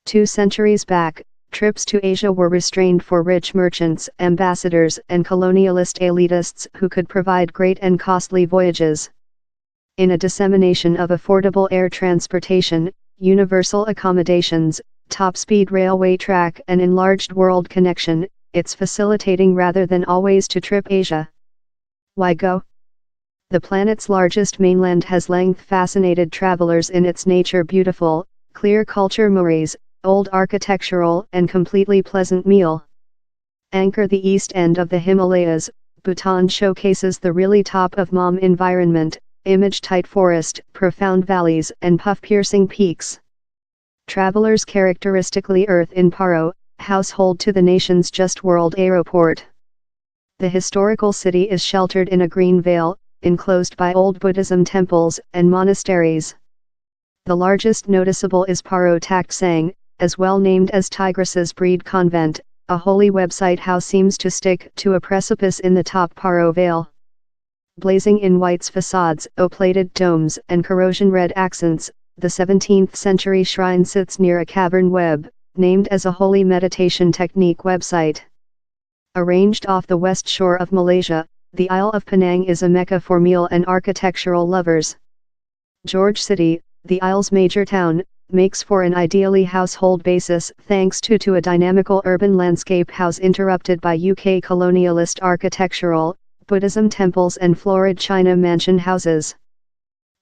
2 centuries back, trips to Asia were restrained for rich merchants, ambassadors, and colonialist elitists who could provide great and costly voyages. In a dissemination of affordable air transportation, universal accommodations, top-speed railway track and enlarged world connection, it's facilitating rather than always to trip Asia. Why go? The planet's largest mainland has length fascinated travelers in its nature beautiful, clear culture mores, old architectural and completely pleasant meal. Anchor the east end of the Himalayas, Bhutan showcases the really top of mom environment, image-tight forest, profound valleys and puff-piercing peaks. Travelers characteristically earth in Paro, household to the nation's just world aeroport. The historical city is sheltered in a green veil, enclosed by old Buddhism temples and monasteries. The largest noticeable is Paro Tak Sang, as well named as Tigresses Breed Convent, a holy website house seems to stick to a precipice in the top Paro Vale. Blazing in white's facades, O-plated domes and corrosion-red accents, the 17th century shrine sits near a cavern web, named as a holy meditation technique website. Arranged off the west shore of Malaysia, the Isle of Penang is a mecca for meal and architectural lovers. George City, the Isle's major town, makes for an ideally household basis thanks to a dynamical urban landscape house interrupted by UK colonialist architectural, Buddhism temples and florid China mansion houses.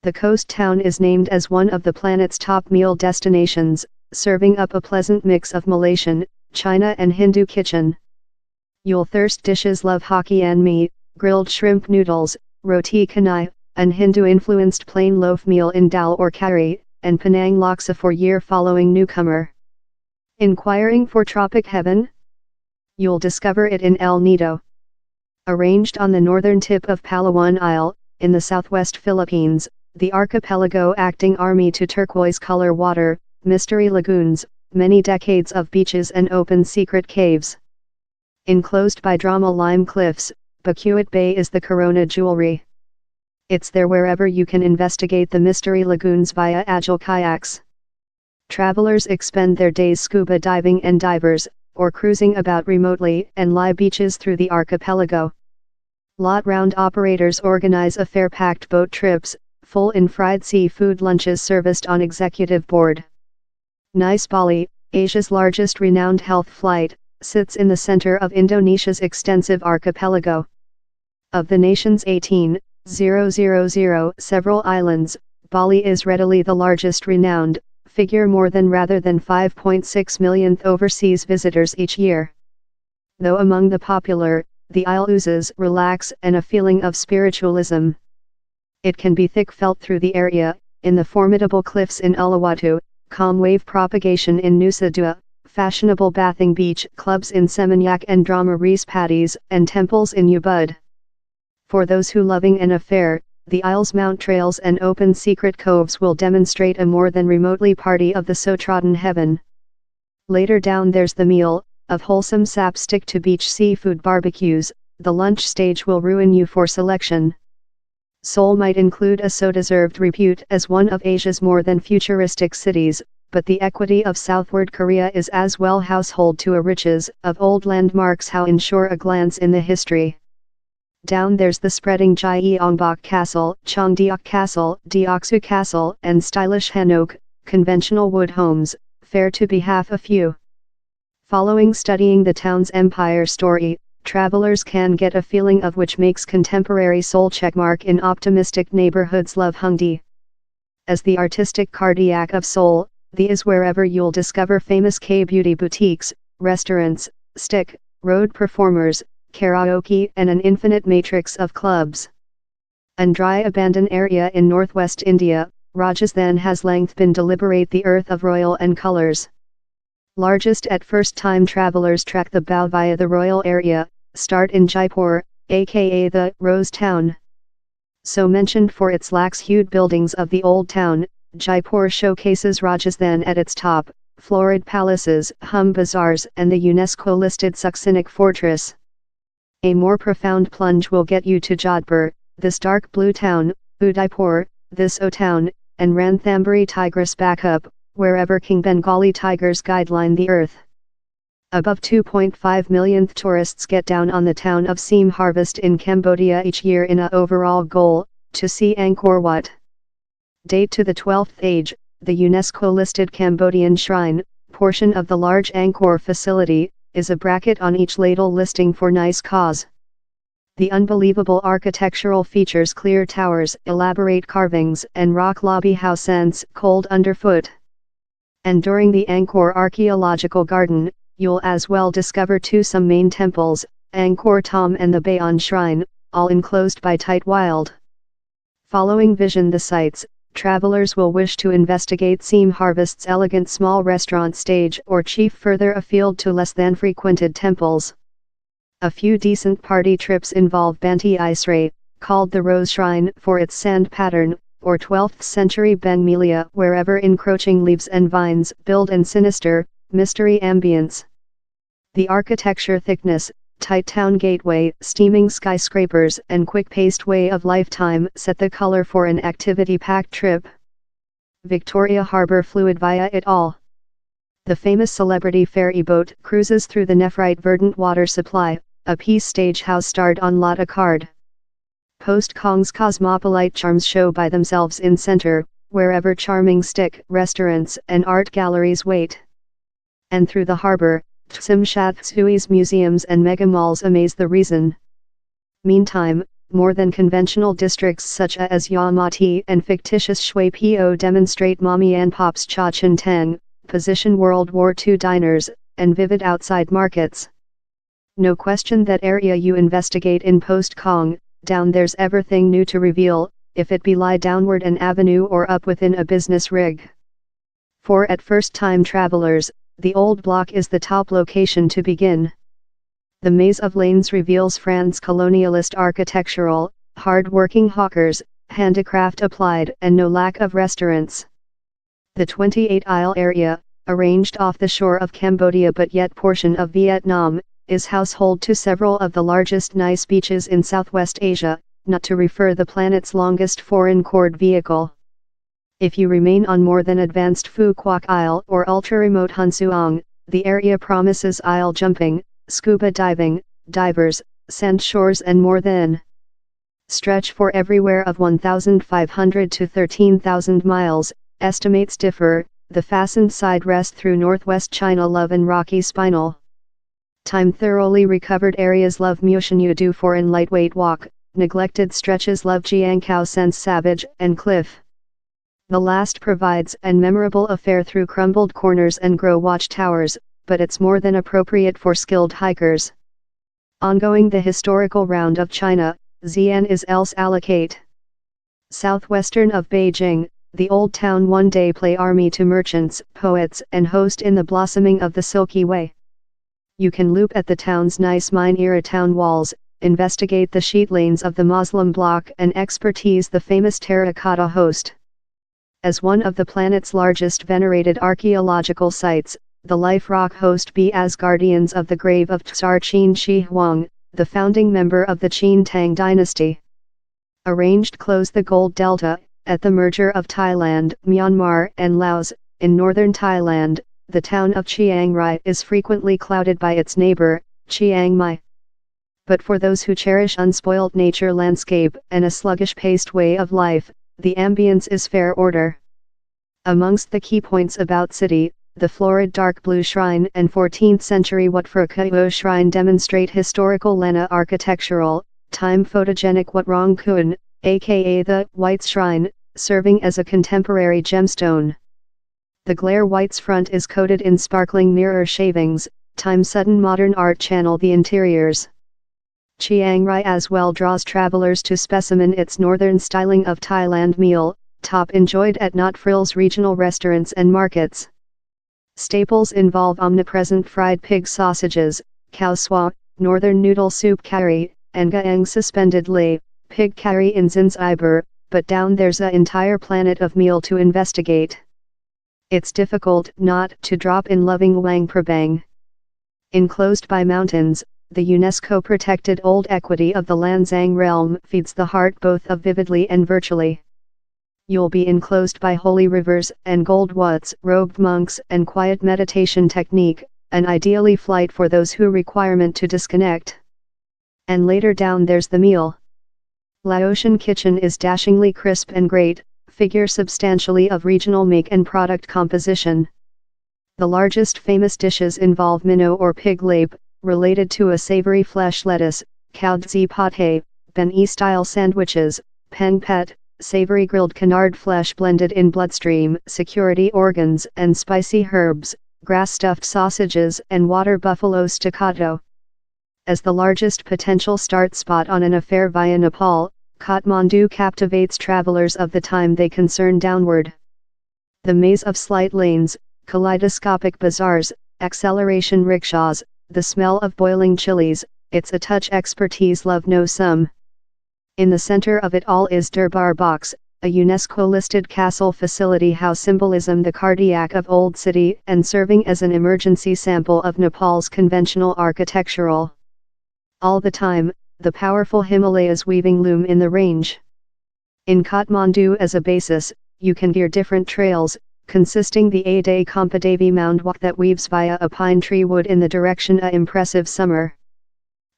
The coast town is named as one of the planet's top meal destinations, serving up a pleasant mix of Malaysian, China and Hindu kitchen. You'll thirst dishes love Hokkien mee, grilled shrimp noodles, roti canai, an Hindu-influenced plain loaf meal in dal or curry, and Penang laksa for year following newcomer. Inquiring for tropic heaven? You'll discover it in El Nido. Arranged on the northern tip of Palawan Isle, in the southwest Philippines, the archipelago acting army to turquoise color water, mystery lagoons, many decades of beaches and open secret caves. Enclosed by drama lime cliffs, Bacuit Bay is the Corona jewelry. It's there wherever you can investigate the mystery lagoons via agile kayaks. Travelers expend their days scuba diving and divers, or cruising about remotely and lie beaches through the archipelago. Lot-round operators organize affair-packed boat trips, full in fried seafood lunches serviced on executive board. Nice Bali, Asia's largest renowned health flight, sits in the center of Indonesia's extensive archipelago. Of the nation's 18,000 several islands, Bali is readily the largest renowned, figure more than rather than 5.6 millionth overseas visitors each year. Though among the popular, the isle oozes relax and a feeling of spiritualism. It can be thick felt through the area, in the formidable cliffs in Uluwatu, calm wave propagation in Nusa Dua, fashionable bathing beach clubs in Seminyak and Drama Rees Paddies, and temples in Ubud. For those who loving an affair, the isle's mount trails and open secret coves will demonstrate a more than remotely party of the so-trodden heaven. Later down there's the meal, of wholesome sap stick to beach seafood barbecues, the lunch stage will ruin you for selection. Seoul might include a so-deserved repute as one of Asia's more than futuristic cities, but the equity of southward Korea is as well household to a riches of old landmarks how ensure a glance in the history. Down there's the spreading Gyeongbok Castle, Cheongdeok Castle, Deoksu Castle, and stylish Hanok, conventional wood homes, fair to be half a few. Following studying the town's empire story, travelers can get a feeling of which makes contemporary Seoul checkmark in optimistic neighborhoods love Hongdae. As the artistic cardiac of Seoul, the is wherever you'll discover famous K-beauty boutiques, restaurants, stick, road performers, karaoke and an infinite matrix of clubs. An dry abandoned area in northwest India, Rajasthan has length been deliberate the earth of royal and colors. Largest at first time travelers track the bow via the royal area, start in Jaipur, aka the Rose Town. So mentioned for its lax-hued buildings of the old town, Jaipur showcases Rajasthan at its top, florid palaces, hum bazaars and the UNESCO-listed Suksinic fortress. A more profound plunge will get you to Jodhpur, this dark blue town, Udaipur, this O town, and Ranthambore Tigris backup, wherever King Bengali tigers guideline the earth. Above 2.5 million tourists get down on the town of Seam Harvest in Cambodia each year in a overall goal, to see Angkor Wat. Date to the 12th age, the UNESCO-listed Cambodian shrine, portion of the large Angkor facility, is a bracket on each ladle listing for nice cause. The unbelievable architectural features, clear towers, elaborate carvings, and rock lobby house sends cold underfoot. And during the Angkor Archaeological Garden, you'll as well discover some main temples, Angkor Thom and the Bayon Shrine, all enclosed by tight wild. Following vision the sights, travelers will wish to investigate Seam Harvest's elegant small restaurant stage or chief further afield to less than frequented temples. A few decent party trips involve Banti Isray, called the Rose Shrine for its sand pattern, or 12th century Bangmelia, wherever encroaching leaves and vines build an sinister, mystery ambience. The architecture thickness, tight town gateway, steaming skyscrapers and quick-paced way of lifetime set the color for an activity-packed trip. Victoria Harbour fluid via it all. The famous celebrity ferry boat cruises through the nephrite verdant water supply, a peace stage house starred on Lotte card. Post Kong's cosmopolite charms show by themselves in center, wherever charming stick restaurants and art galleries wait. And through the harbor, Tsim Shat Tsui's museums and megamalls amaze the reason. Meantime, more than conventional districts such as Yamati and fictitious Shui Po demonstrate Mommy and Pop's Cha Chin Tang, position World War II diners, and vivid outside markets. No question that area you investigate in Post Kong, down there's everything new to reveal, if it be lie downward an avenue or up within a business rig. For at first time travelers, the old block is the top location to begin. The maze of lanes reveals France's colonialist architectural, hard-working hawkers, handicraft applied and no lack of restaurants. The 28-aisle area, arranged off the shore of Cambodia but yet portion of Vietnam, is household to several of the largest nice beaches in Southwest Asia, not to refer the planet's longest foreign chord vehicle. If you remain on more than advanced Phu Quoc Isle or ultra-remote Han Suong, the area promises isle jumping, scuba diving, divers, sand shores and more than stretch for everywhere of 1,500 to 13,000 miles, estimates differ. The fastened side rest through northwest China Love and rocky spinal time thoroughly recovered areas love Mushanyu do for an lightweight walk, neglected stretches love Jiangkao sense savage and cliff. The last provides an memorable affair through crumbled corners and grow watchtowers, but it's more than appropriate for skilled hikers. Ongoing the historical round of China, Xi'an is else allocate. Southwestern of Beijing, the old town one day play army to merchants, poets and host in the blossoming of the Silky Way. You can loop at the town's nice mine-era town walls, investigate the sheet lanes of the Muslim bloc and expertise the famous terracotta host. As one of the planet's largest venerated archaeological sites, the Life Rock host be as guardians of the grave of Tsar Qin Shi Huang, the founding member of the Qin Tang dynasty. Arranged close the Gold Delta, at the merger of Thailand, Myanmar and Laos, in northern Thailand, the town of Chiang Rai is frequently clouded by its neighbor, Chiang Mai. But for those who cherish unspoiled nature landscape and a sluggish-paced way of life, the ambience is fair order. Amongst the key points about city, the florid dark blue shrine and 14th century Wat Phra Kaeo shrine demonstrate historical Lena architectural, time photogenic Wat Rong Kun, aka the White's Shrine, serving as a contemporary gemstone. The glare White's front is coated in sparkling mirror shavings, time sudden modern art channel the interiors. Chiang Rai as well draws travelers to specimen its northern styling of Thailand meal, top enjoyed at Not Frills regional restaurants and markets. Staples involve omnipresent fried pig sausages, khao swa, northern noodle soup curry, and gaeng suspended lei, pig curry in Zanzibar, but down there's an entire planet of meal to investigate. It's difficult not to drop in loving Luang Prabang. Enclosed by mountains, the UNESCO-protected old equity of the Lanzang realm feeds the heart both of vividly and virtually. you'll be enclosed by holy rivers and gold woods, robed monks and quiet meditation technique, an ideally flight for those who requirement to disconnect. And later down there's the meal. Laotian kitchen is dashingly crisp and great, figure substantially of regional make and product composition. The largest famous dishes involve minnow or pig lape, related to a savory flesh lettuce, kaudzi pate, Ben-E-style sandwiches, peng pet, savory grilled canard flesh blended in bloodstream, security organs and spicy herbs, grass-stuffed sausages and water buffalo staccato. As the largest potential start spot on an affair via Nepal, Kathmandu captivates travelers of the time they concern downward. The maze of slight lanes, kaleidoscopic bazaars, acceleration rickshaws, the smell of boiling chilies, it's a touch expertise love no sum. In the center of it all is Durbar Box, a UNESCO-listed castle facility house symbolism the cardiac of Old City and serving as an emergency sample of Nepal's conventional architectural. All the time, the powerful Himalayas weaving loom in the range. In Kathmandu as a basis, you can gear different trails, consisting the 8-day Kampadevi mound walk that weaves via a pine tree wood in the direction a impressive summer.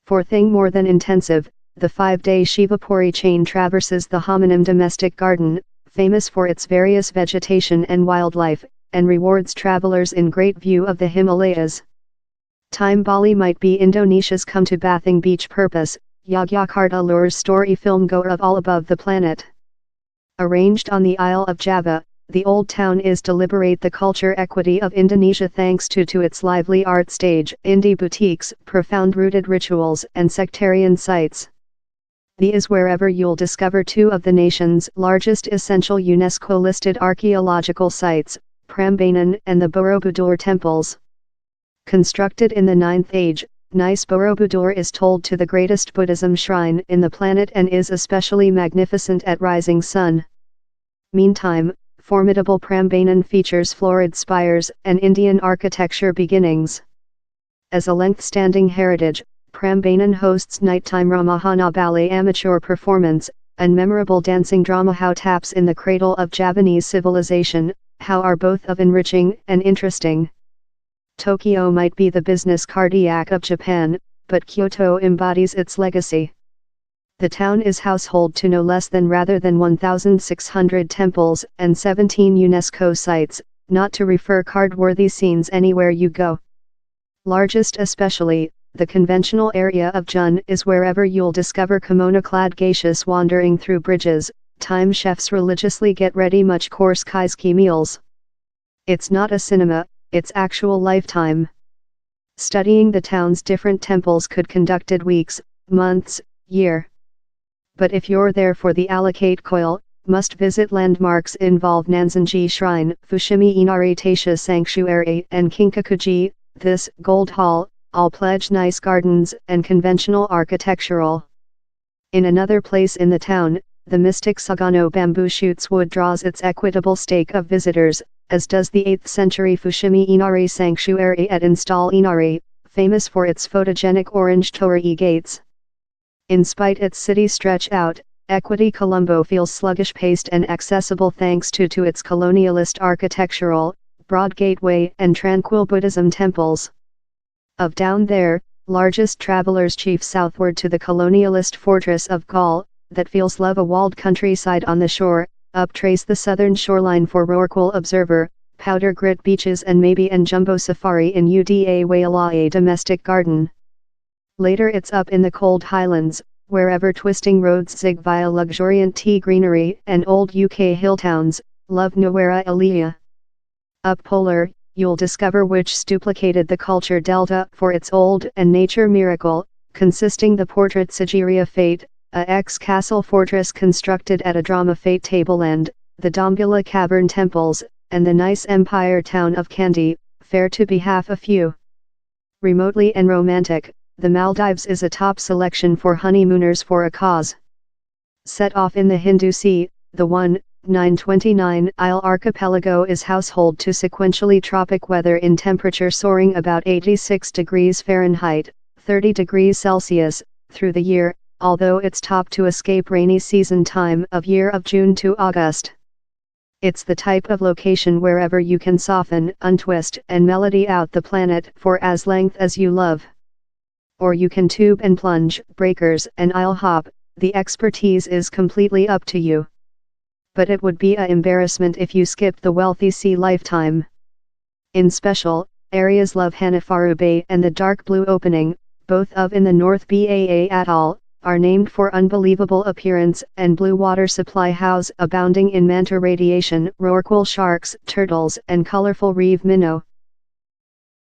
For thing more than intensive, the 5-day Shivapuri chain traverses the homonym domestic garden, famous for its various vegetation and wildlife, and rewards travelers in great view of the Himalayas. Time Bali might be Indonesia's come to bathing beach purpose, Yogyakarta lures story film goer of all above the planet. Arranged on the Isle of Java, the old town is to liberate the culture equity of Indonesia thanks to its lively art stage, indie boutiques, profound rooted rituals and sectarian sites. The is wherever you'll discover two of the nation's largest essential UNESCO-listed archaeological sites, Prambanan and the Borobudur temples. Constructed in the 9th age, Nice Borobudur is told to the greatest Buddhism shrine in the planet and is especially magnificent at rising sun. Meantime, formidable Prambanan features florid spires and Indian architecture beginnings. As a length-standing heritage, Prambanan hosts nighttime Ramahana ballet amateur performance, and memorable dancing drama How Taps in the Cradle of Javanese Civilization, how are both of enriching and interesting. Tokyo might be the business cardiac of Japan, but Kyoto embodies its legacy. The town is household to no less than 1,600 temples and 17 UNESCO sites, not to refer card-worthy scenes anywhere you go. Largest especially, the conventional area of Jun is wherever you'll discover kimono-clad geishas wandering through bridges, time chefs religiously get ready much coarse kaiseki meals. It's not a cinema, it's actual lifetime. Studying the town's different temples could conducted weeks, months, year. But if you're there for the allocate coil, must-visit landmarks involve Nanzenji Shrine, Fushimi Inari Taisha Sanctuary and Kinkakuji, this, Gold Hall, all pledge nice gardens and conventional architectural. In another place in the town, the mystic Sagano bamboo shoots wood draws its equitable stake of visitors, as does the 8th century Fushimi Inari Sanctuary at Install Inari, famous for its photogenic orange torii gates. In spite its city stretch out, Equity Colombo feels sluggish paced and accessible thanks to its colonialist architectural, broad gateway and tranquil Buddhism temples. Of down there, largest travelers chief southward to the colonialist fortress of Gaul, that feels love a walled countryside on the shore, up trace the southern shoreline for Rorqual Observer, powder grit beaches and maybe an jumbo safari in Uda Waialae domestic garden. Later it's up in the cold highlands, wherever twisting roads zig via luxuriant tea greenery and old UK hill towns, love Nuwara Elia. Up polar, you'll discover which duplicated the culture delta for its old and nature miracle, consisting the portrait Sigiria Fate, a ex-castle fortress constructed at a drama fate tableland, the Dombula Cavern temples, and the nice empire town of Kandy, fair to be half a few. Remotely and romantic, the Maldives is a top selection for honeymooners for a cause. Set off in the Hindu Sea, the 929 archipelago is household to sequentially tropic weather in temperature soaring about 86 degrees Fahrenheit, 30 degrees Celsius, through the year, although it's top to escape rainy season time of year of June to August. It's the type of location wherever you can soften, untwist, and melody out the planet for as length as you love. Or you can tube and plunge, breakers, and I'll hop, the expertise is completely up to you. But it would be a embarrassment if you skipped the wealthy sea lifetime. In special, areas love Hanafaru Bay and the dark blue opening, both of in the North Baa Atoll, are named for unbelievable appearance and blue water supply house abounding in manta radiation, rorqual sharks, turtles and colorful reef minnow.